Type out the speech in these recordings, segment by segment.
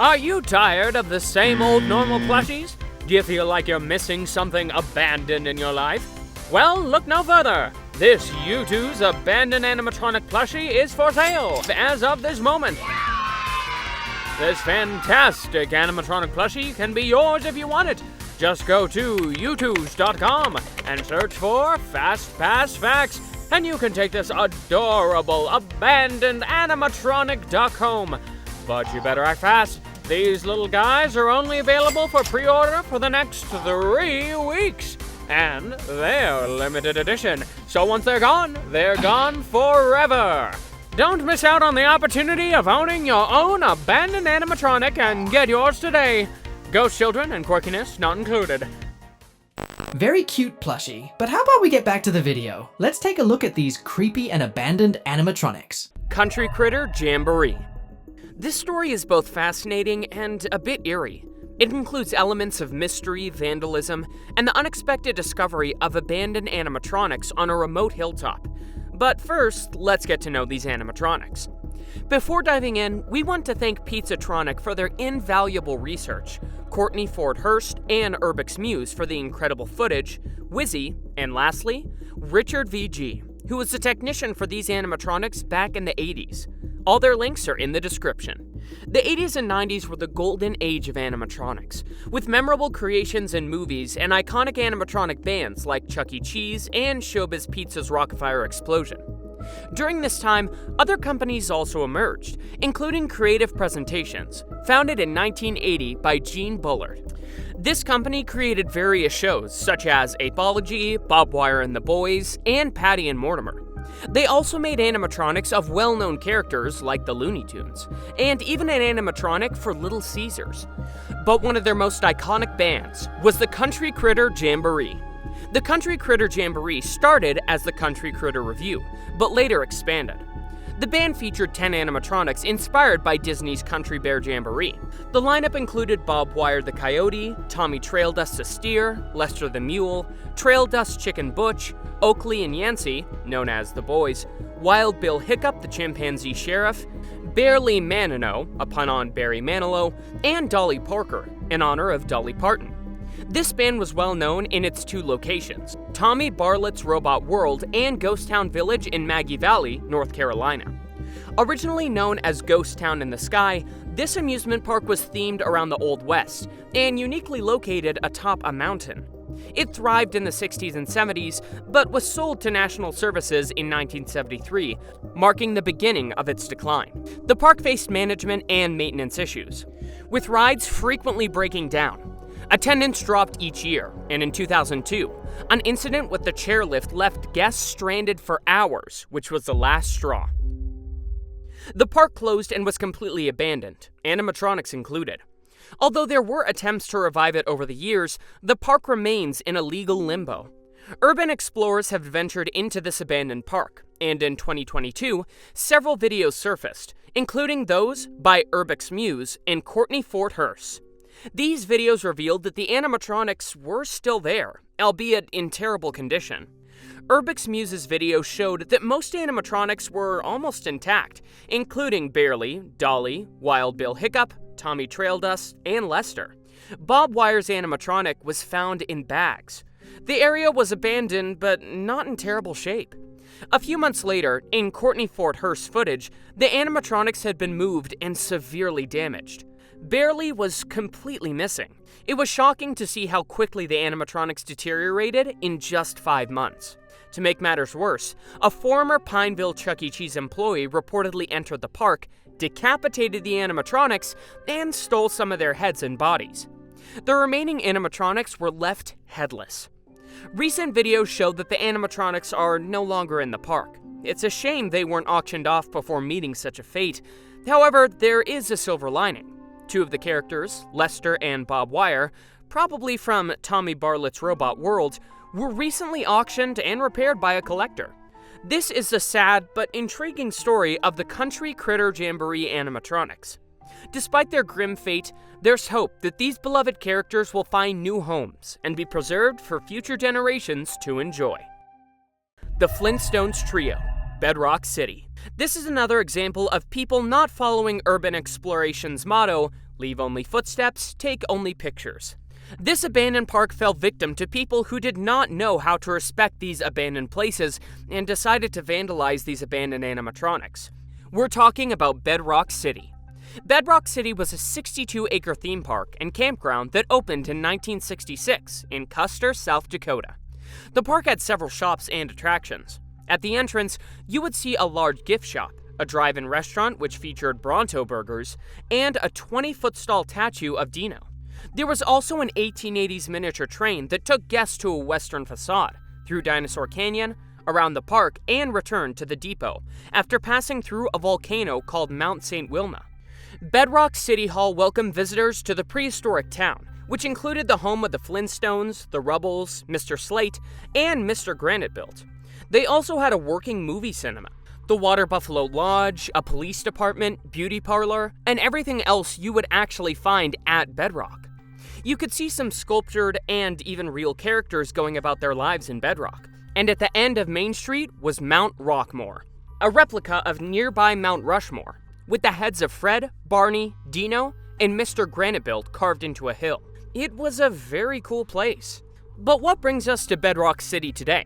Are you tired of the same old normal plushies? Do you feel like you're missing something abandoned in your life? Well, look no further. This Youtooz abandoned animatronic plushie is for sale as of this moment. This fantastic animatronic plushie can be yours if you want it. Just go to youtooz.com and search for Fastpass Facts, and you can take this adorable abandoned animatronic duck home. But you better act fast. These little guys are only available for pre-order for the next 3 weeks. And they're limited edition, so once they're gone forever. Don't miss out on the opportunity of owning your own abandoned animatronic and get yours today. Ghost children and quirkiness not included. Very cute plushie, but how about we get back to the video? Let's take a look at these creepy and abandoned animatronics. Country Critter Jamboree. This story is both fascinating and a bit eerie. It includes elements of mystery, vandalism, and the unexpected discovery of abandoned animatronics on a remote hilltop. But first, let's get to know these animatronics. Before diving in, we want to thank Pizzatronic for their invaluable research, Courtney Ford Hurst and Urbix Muse for the incredible footage, Wizzy, and lastly, Richard VG, who was the technician for these animatronics back in the 80s. All their links are in the description. The 80s and 90s were the golden age of animatronics, with memorable creations in movies and iconic animatronic bands like Chuck E. Cheese and Showbiz Pizza's rock-afire explosion. During this time, other companies also emerged, including Creative Presentations, founded in 1980 by Gene Bullard. This company created various shows such as Apology, Bob Wire and the Boys, and Patty and Mortimer. They also made animatronics of well-known characters like the Looney Tunes, and even an animatronic for Little Caesars. But one of their most iconic bands was the Country Critter Jamboree. The Country Critter Jamboree started as the Country Critter Review, but later expanded. The band featured 10 animatronics inspired by Disney's Country Bear Jamboree. The lineup included Bob Wire the Coyote, Tommy Traildust the Steer, Lester the Mule, Traildust Chicken Butch, Oakley and Yancey, known as the Boys, Wild Bill Hiccup the Chimpanzee Sheriff, Barely Manilow, a pun on Barry Manilow, and Dolly Parker, in honor of Dolly Parton. This band was well known in its 2 locations, Tommy Bartlett's Robot World and Ghost Town Village in Maggie Valley, North Carolina. Originally known as Ghost Town in the Sky, this amusement park was themed around the Old West and uniquely located atop a mountain. It thrived in the 60s and 70s, but was sold to National Services in 1973, marking the beginning of its decline. The park faced management and maintenance issues, with rides frequently breaking down. Attendance dropped each year, and in 2002, an incident with the chairlift left guests stranded for hours, which was the last straw. The park closed and was completely abandoned, animatronics included. Although there were attempts to revive it over the years, the park remains in a legal limbo. Urban explorers have ventured into this abandoned park, and in 2022, several videos surfaced, including those by Urbix Muse and Courtney Ford Hurst. These videos revealed that the animatronics were still there, albeit in terrible condition. Urbix Muse's video showed that most animatronics were almost intact, including Barely, Dolly, Wild Bill Hiccup, Tommy Traildust, and Lester. Bob Wire's animatronic was found in bags. The area was abandoned, but not in terrible shape. A few months later, in Courtney Ford Hurst's footage, the animatronics had been moved and severely damaged. Barely was completely missing. It was shocking to see how quickly the animatronics deteriorated in just 5 months. To make matters worse, a former Pineville Chuck E. Cheese employee reportedly entered the park, decapitated the animatronics, and stole some of their heads and bodies. The remaining animatronics were left headless. Recent videos show that the animatronics are no longer in the park. It's a shame they weren't auctioned off before meeting such a fate. However, there is a silver lining. 2 of the characters, Lester and Bob Wire, probably from Tommy Bartlett's Robot World, were recently auctioned and repaired by a collector. This is the sad but intriguing story of the Country Critter Jamboree animatronics. Despite their grim fate, there's hope that these beloved characters will find new homes and be preserved for future generations to enjoy. The Flintstones Trio, Bedrock City. This is another example of people not following urban exploration's motto, Leave only footsteps, take only pictures. This abandoned park fell victim to people who did not know how to respect these abandoned places and decided to vandalize these abandoned animatronics. We're talking about Bedrock City. Bedrock City was a 62-acre theme park and campground that opened in 1966 in Custer, South Dakota. The park had several shops and attractions. At the entrance, you would see a large gift shop, a drive-in restaurant which featured Bronto burgers, and a 20-foot tall statue of Dino. There was also an 1880s miniature train that took guests to a western facade, through Dinosaur Canyon, around the park, and returned to the depot, after passing through a volcano called Mount St. Wilma. Bedrock City Hall welcomed visitors to the prehistoric town, which included the home of the Flintstones, the Rubbles, Mr. Slate, and Mr. Granite Built. They also had a working movie cinema, the Water Buffalo Lodge, a police department, beauty parlor, and everything else you would actually find at Bedrock. You could see some sculptured and even real characters going about their lives in Bedrock. And at the end of Main Street was Mount Rockmore, a replica of nearby Mount Rushmore, with the heads of Fred, Barney, Dino, and Mr. Granite Built carved into a hill. It was a very cool place. But what brings us to Bedrock City today?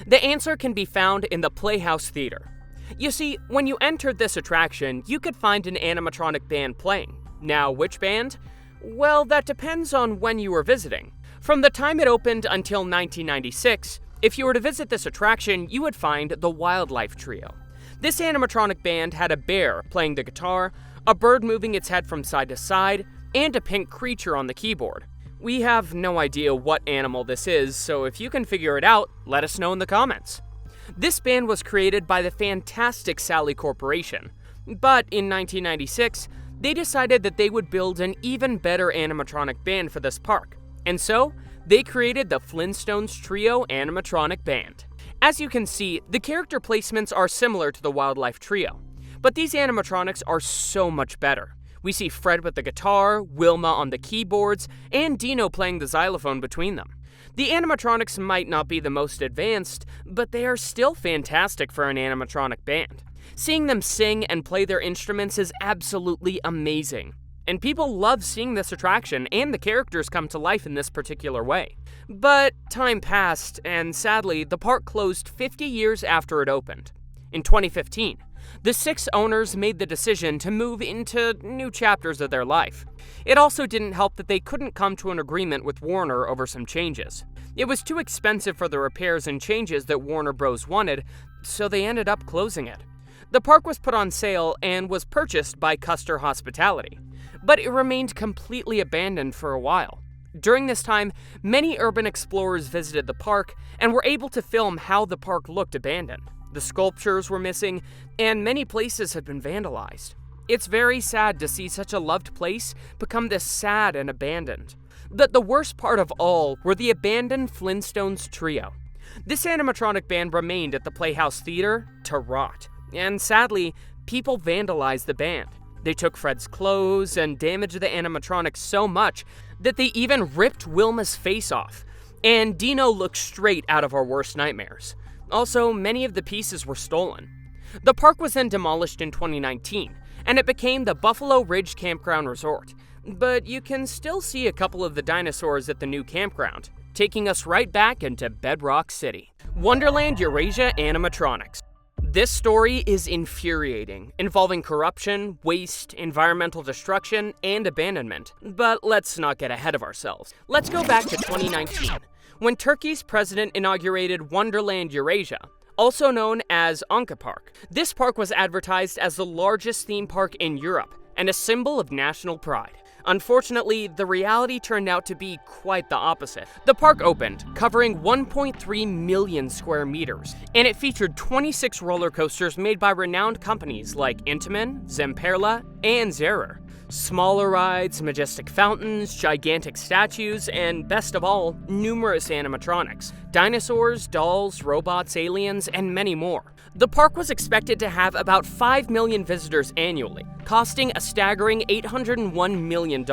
The answer can be found in the Playhouse Theater. You see, when you entered this attraction, you could find an animatronic band playing. Now, which band? Well, that depends on when you were visiting. From the time it opened until 1996, if you were to visit this attraction, you would find the Wildlife Trio. This animatronic band had a bear playing the guitar, a bird moving its head from side to side, and a pink creature on the keyboard. We have no idea what animal this is, so if you can figure it out, let us know in the comments. This band was created by the Fantastic Sally Corporation, but in 1996, they decided that they would build an even better animatronic band for this park, and so they created the Flintstones Trio Animatronic Band. As you can see, the character placements are similar to the Wildlife Trio, but these animatronics are so much better. We see Fred with the guitar, Wilma on the keyboards, and Dino playing the xylophone between them. The animatronics might not be the most advanced, but they are still fantastic for an animatronic band. Seeing them sing and play their instruments is absolutely amazing. And people love seeing this attraction, and the characters come to life in this particular way. But time passed, and sadly, the park closed 50 years after it opened. In 2015, the 6 owners made the decision to move into new chapters of their life. It also didn't help that they couldn't come to an agreement with Warner over some changes. It was too expensive for the repairs and changes that Warner Bros. Wanted, so they ended up closing it. The park was put on sale and was purchased by Custer Hospitality, but it remained completely abandoned for a while. During this time, many urban explorers visited the park and were able to film how the park looked abandoned. The sculptures were missing, and many places had been vandalized. It's very sad to see such a loved place become this sad and abandoned. But the worst part of all were the abandoned Flintstones Trio. This animatronic band remained at the Playhouse Theater to rot, and sadly, people vandalized the band. They took Fred's clothes and damaged the animatronics so much that they even ripped Wilma's face off, and Dino looked straight out of our worst nightmares. Also, many of the pieces were stolen. The park was then demolished in 2019, and it became the Buffalo Ridge Campground Resort. But you can still see a couple of the dinosaurs at the new campground, taking us right back into Bedrock City. Wonderland Eurasia Animatronics. This story is infuriating, involving corruption, waste, environmental destruction, and abandonment. But let's not get ahead of ourselves. Let's go back to 2019, when Turkey's president inaugurated Wonderland Eurasia, also known as Anka Park. This park was advertised as the largest theme park in Europe and a symbol of national pride. Unfortunately, the reality turned out to be quite the opposite. The park opened, covering 1.3 million square meters, and it featured 26 roller coasters made by renowned companies like Intamin, Zamperla, and Zehrer. Smaller rides, majestic fountains, gigantic statues, and best of all, numerous animatronics. Dinosaurs, dolls, robots, aliens, and many more. The park was expected to have about 5 million visitors annually, costing a staggering $801 million.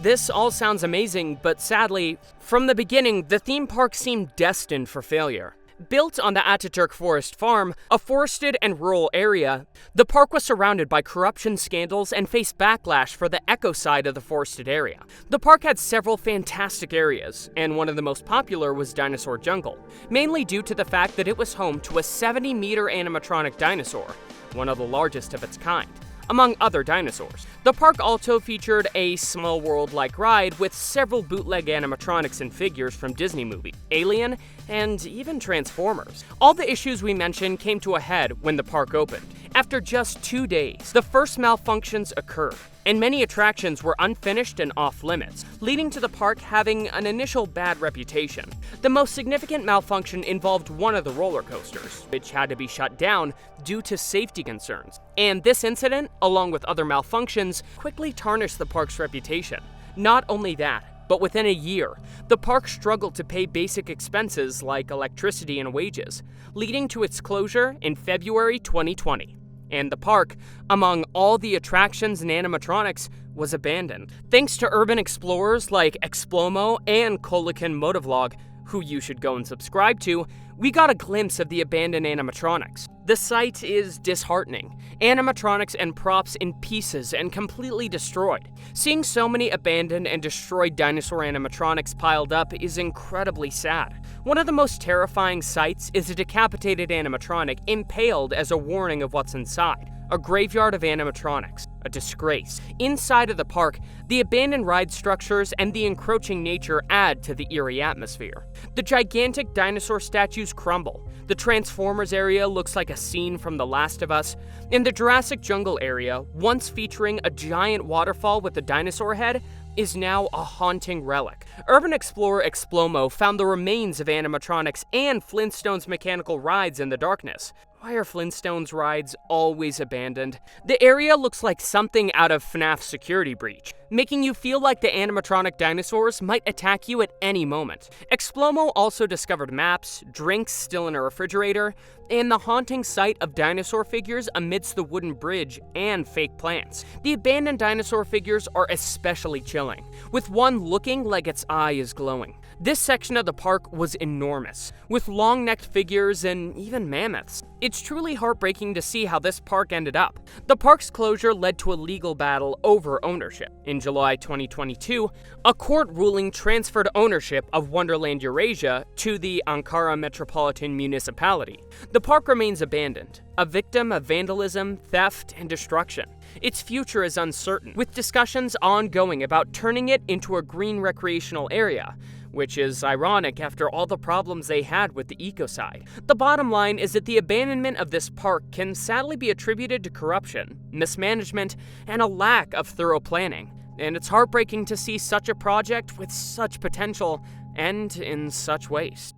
This all sounds amazing, but sadly, from the beginning, the theme park seemed destined for failure. Built on the Ataturk Forest Farm, a forested and rural area, the park was surrounded by corruption scandals and faced backlash for the eco side of the forested area. The park had several fantastic areas, and one of the most popular was Dinosaur Jungle, mainly due to the fact that it was home to a 70-meter animatronic dinosaur, one of the largest of its kind, among other dinosaurs. The park also featured a Small World-like ride with several bootleg animatronics and figures from Disney movies, Alien, and even Transformers. All the issues we mentioned came to a head when the park opened. After just 2 days, the first malfunctions occurred, and many attractions were unfinished and off-limits, leading to the park having an initial bad reputation. The most significant malfunction involved one of the roller coasters, which had to be shut down due to safety concerns. And this incident, along with other malfunctions, quickly tarnished the park's reputation. Not only that, but within a year, the park struggled to pay basic expenses like electricity and wages, leading to its closure in February 2020. And the park, among all the attractions and animatronics, was abandoned. Thanks to urban explorers like Explomo and Kolikin Motovlog, who you should go and subscribe to, we got a glimpse of the abandoned animatronics. The sight is disheartening. Animatronics and props in pieces and completely destroyed. Seeing so many abandoned and destroyed dinosaur animatronics piled up is incredibly sad. One of the most terrifying sights is a decapitated animatronic impaled as a warning of what's inside. A graveyard of animatronics. A disgrace. Inside of the park, the abandoned ride structures and the encroaching nature add to the eerie atmosphere. The gigantic dinosaur statues crumble. The Transformers area looks like a scene from The Last of Us. And the Jurassic Jungle area, once featuring a giant waterfall with a dinosaur head, is now a haunting relic. Urban explorer Explomo found the remains of animatronics and Flintstones mechanical rides in the darkness. Why are Flintstones rides always abandoned? The area looks like something out of FNAF's Security Breach, making you feel like the animatronic dinosaurs might attack you at any moment. Explomo also discovered maps, drinks still in a refrigerator, and the haunting sight of dinosaur figures amidst the wooden bridge and fake plants. The abandoned dinosaur figures are especially chilling, with one looking like its eye is glowing. This section of the park was enormous, with long-necked figures and even mammoths. It's truly heartbreaking to see how this park ended up. The park's closure led to a legal battle over ownership. In July 2022, a court ruling transferred ownership of Wonderland Eurasia to the Ankara Metropolitan Municipality. The park remains abandoned, a victim of vandalism, theft, and destruction. Its future is uncertain, with discussions ongoing about turning it into a green recreational area, which is ironic after all the problems they had with the ecocide. The bottom line is that the abandonment of this park can sadly be attributed to corruption, mismanagement, and a lack of thorough planning. And it's heartbreaking to see such a project with such potential end in such waste.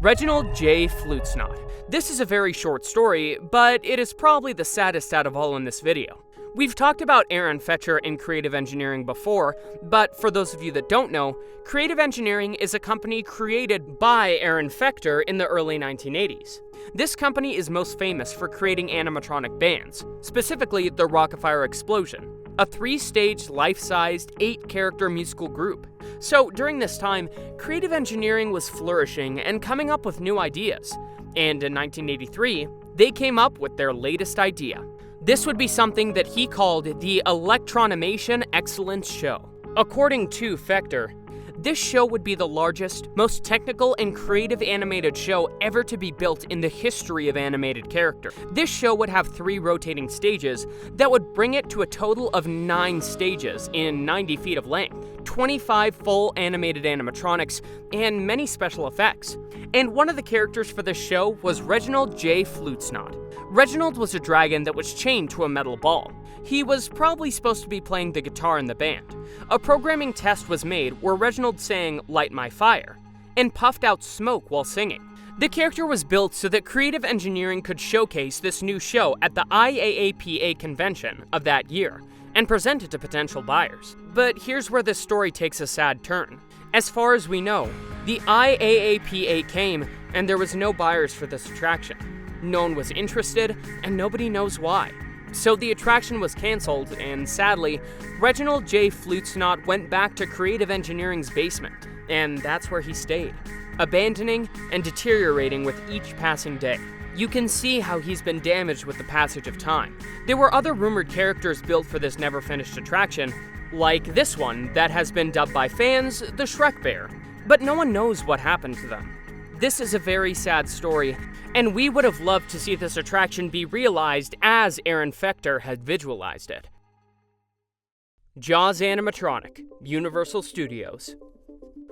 Reginald J Flutes. This is a very short story, but it is probably the saddest out of all in this video. We've talked about Aaron Fetcher in creative engineering before, but for those of you that don't know, creative engineering is a company created by Aaron Fetcher in the early 1980s. This company is most famous for creating animatronic bands, specifically the Rock-afire Explosion, a 3-stage, life-sized, 8-character musical group. So during this time, creative engineering was flourishing and coming up with new ideas. And in 1983, they came up with their latest idea. This would be something that he called the Electronimation Excellence Show. According to Fetcher, this show would be the largest, most technical and creative animated show ever to be built in the history of animated character. This show would have 3 rotating stages that would bring it to a total of 9 stages in 90 feet of length, 25 full animated animatronics, and many special effects. And one of the characters for this show was Reginald J Flutes. Reginald was a dragon that was chained to a metal ball. He was probably supposed to be playing the guitar in the band. A programming test was made where Reginald sang "Light My Fire" and puffed out smoke while singing. The character was built so that creative engineering could showcase this new show at the IAAPA convention of that year and present it to potential buyers. But here's where this story takes a sad turn. As far as we know, the IAAPA came and there was no buyers for this attraction. No one was interested, and nobody knows why. So the attraction was canceled, and sadly, Reginald J Flutes went back to creative engineering's basement, and that's where he stayed. abandoning and deteriorating with each passing day. You can see how he's been damaged with the passage of time. There were other rumored characters built for this never-finished attraction, like this one that has been dubbed by fans the Shrek Bear, but no one knows what happened to them. This is a very sad story, and we would have loved to see this attraction be realized as Aaron Fechter had visualized it. Jaws Animatronic, Universal Studios.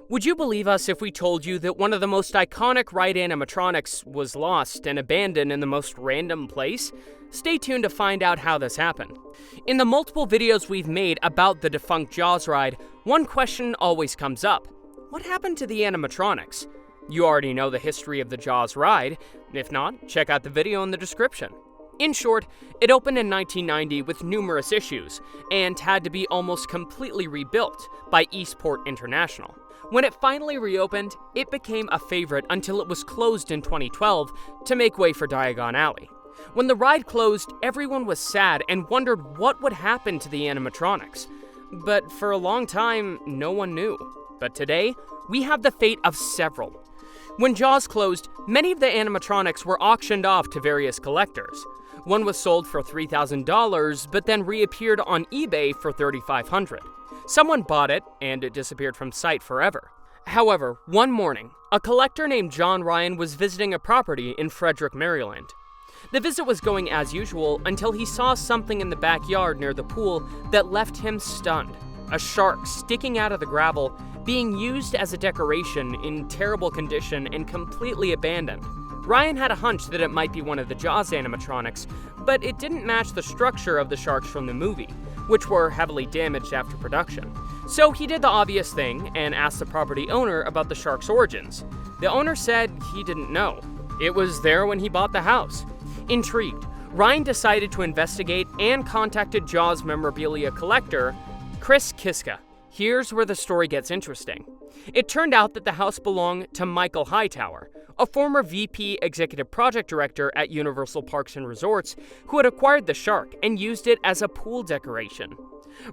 Would you believe us if we told you that one of the most iconic ride animatronics was lost and abandoned in the most random place? Stay tuned to find out how this happened. In the multiple videos we've made about the defunct Jaws ride, one question always comes up. What happened to the animatronics? You already know the history of the Jaws ride. If not, check out the video in the description. In short, it opened in 1990 with numerous issues, and had to be almost completely rebuilt by Eastport International. When it finally reopened, it became a favorite until it was closed in 2012 to make way for Diagon Alley. When the ride closed, everyone was sad and wondered what would happen to the animatronics. But for a long time, no one knew. But today, we have the fate of several. When Jaws closed, many of the animatronics were auctioned off to various collectors. One was sold for $3,000, but then reappeared on eBay for $3,500. Someone bought it, and it disappeared from sight forever. However, one morning, a collector named John Ryan was visiting a property in Frederick, Maryland. The visit was going as usual until he saw something in the backyard near the pool that left him stunned. A shark sticking out of the gravel, being used as a decoration in terrible condition and completely abandoned. Ryan had a hunch that it might be one of the Jaws animatronics, but it didn't match the structure of the sharks from the movie, which were heavily damaged after production. So he did the obvious thing and asked the property owner about the shark's origins. The owner said he didn't know. It was there when he bought the house. Intrigued, Ryan decided to investigate and contacted Jaws memorabilia collector Chris Kiska. Here's where the story gets interesting. It turned out that the house belonged to Michael Hightower, a former VP Executive Project Director at Universal Parks and Resorts who had acquired the shark and used it as a pool decoration.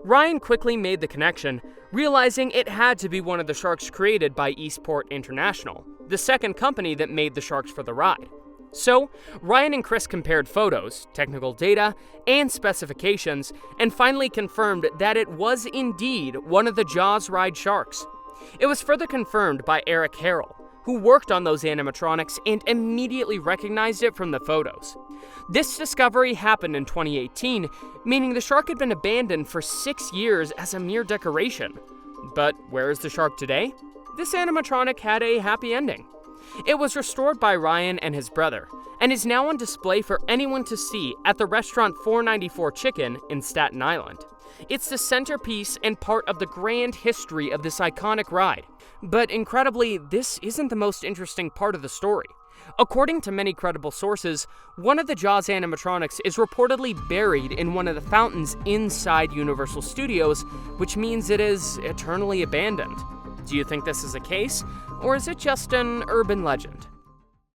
Ryan quickly made the connection, realizing it had to be one of the sharks created by Eastport International, the second company that made the sharks for the ride. So, Ryan and Chris compared photos, technical data, and specifications, and finally confirmed that it was indeed one of the Jaws ride sharks. It was further confirmed by Eric Harrell, who worked on those animatronics and immediately recognized it from the photos. This discovery happened in 2018, meaning the shark had been abandoned for 6 years as a mere decoration. But where is the shark today? This animatronic had a happy ending. It was restored by Ryan and his brother, and is now on display for anyone to see at the restaurant 494 Chicken in Staten Island. It's the centerpiece and part of the grand history of this iconic ride. But incredibly, this isn't the most interesting part of the story. According to many credible sources, one of the Jaws animatronics is reportedly buried in one of the fountains inside Universal Studios, which means it is eternally abandoned. Do you think this is a case, or is it just an urban legend?